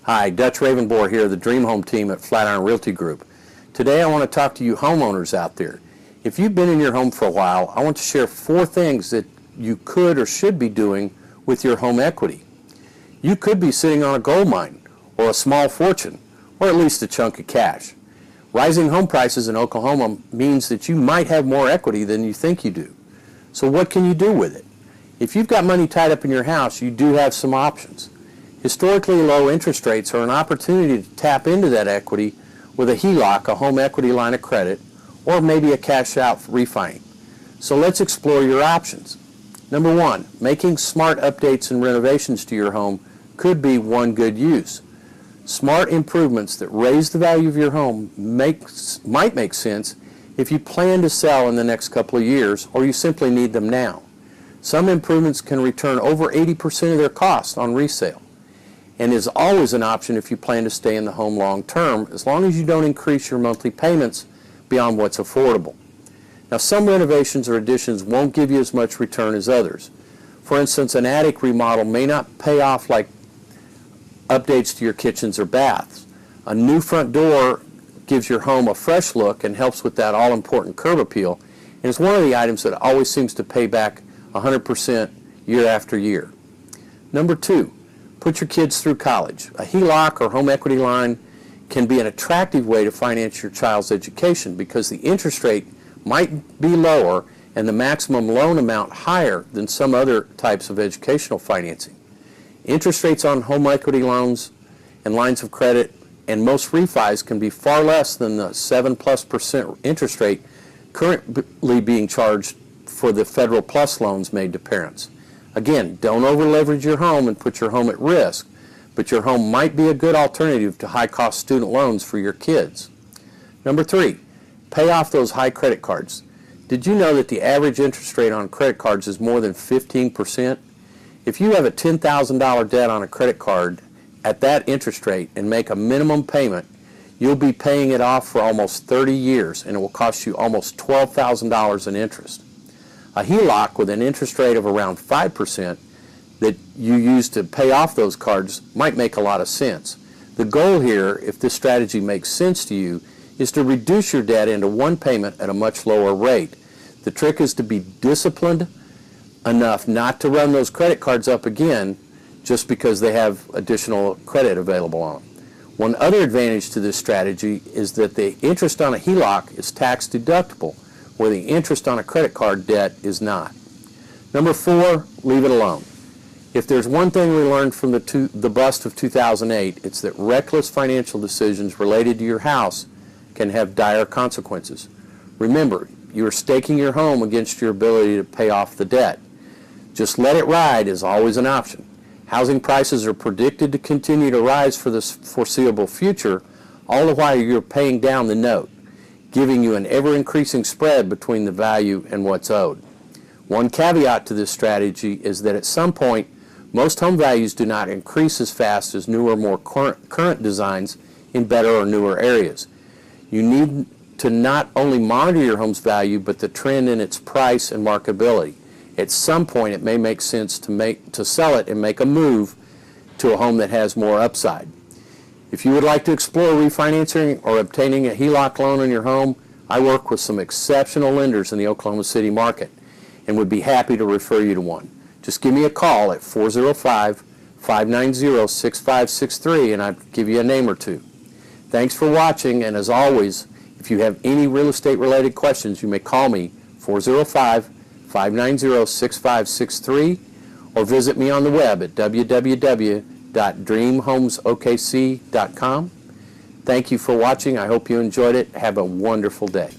Hi, Dutch Ravenbohr here, the Dream Home team at Flatiron Realty Group. Today I want to talk to you homeowners out there. If you've been in your home for a while, I want to share 4 things that you could or should be doing with your home equity. You could be sitting on a gold mine, or a small fortune, or at least a chunk of cash. Rising home prices in Oklahoma means that you might have more equity than you think you do. So what can you do with it? If you've got money tied up in your house, you do have some options. Historically low interest rates are an opportunity to tap into that equity with a HELOC, a home equity line of credit, or maybe a cash out refi. So let's explore your options. Number 1, making smart updates and renovations to your home could be one good use. Smart improvements that raise the value of your home might make sense if you plan to sell in the next couple of years or you simply need them now. Some improvements can return over 80% of their cost on resale, and is always an option if you plan to stay in the home long term, as long as you don't increase your monthly payments beyond what's affordable. Now, some renovations or additions won't give you as much return as others. For instance, an attic remodel may not pay off like updates to your kitchens or baths. A new front door gives your home a fresh look and helps with that all-important curb appeal, and is one of the items that always seems to pay back 100% year after year. Number 2, put your kids through college. A HELOC or home equity line can be an attractive way to finance your child's education because the interest rate might be lower and the maximum loan amount higher than some other types of educational financing. Interest rates on home equity loans and lines of credit and most refis can be far less than the 7+% interest rate currently being charged for the federal PLUS loans made to parents. Again, don't over-leverage your home and put your home at risk, but your home might be a good alternative to high-cost student loans for your kids. Number 3, pay off those high credit cards. Did you know that the average interest rate on credit cards is more than 15%? If you have a $10,000 debt on a credit card at that interest rate and make a minimum payment, you'll be paying it off for almost 30 years, and it will cost you almost $12,000 in interest. A HELOC with an interest rate of around 5% that you use to pay off those cards might make a lot of sense. The goal here, if this strategy makes sense to you, is to reduce your debt into one payment at a much lower rate. The trick is to be disciplined enough not to run those credit cards up again just because they have additional credit available on them. One other advantage to this strategy is that the interest on a HELOC is tax deductible, where the interest on a credit card debt is not. Number 4, leave it alone. If there's one thing we learned from the bust of 2008, it's that reckless financial decisions related to your house can have dire consequences. Remember, you are staking your home against your ability to pay off the debt. Just let it ride is always an option. Housing prices are predicted to continue to rise for the foreseeable future, all the while you're paying down the note, giving you an ever-increasing spread between the value and what's owed. One caveat to this strategy is that at some point, most home values do not increase as fast as newer, more current designs in better or newer areas. You need to not only monitor your home's value, but the trend in its price and marketability. At some point, it may make sense to sell it and make a move to a home that has more upside. If you would like to explore refinancing or obtaining a HELOC loan on your home, I work with some exceptional lenders in the Oklahoma City market and would be happy to refer you to one. Just give me a call at 405-590-6563 and I'll give you a name or two. Thanks for watching, and as always, if you have any real estate related questions, you may call me 405-590-6563 or visit me on the web at www.dreamhomesokc.com. Thank you for watching. I hope you enjoyed it. Have a wonderful day.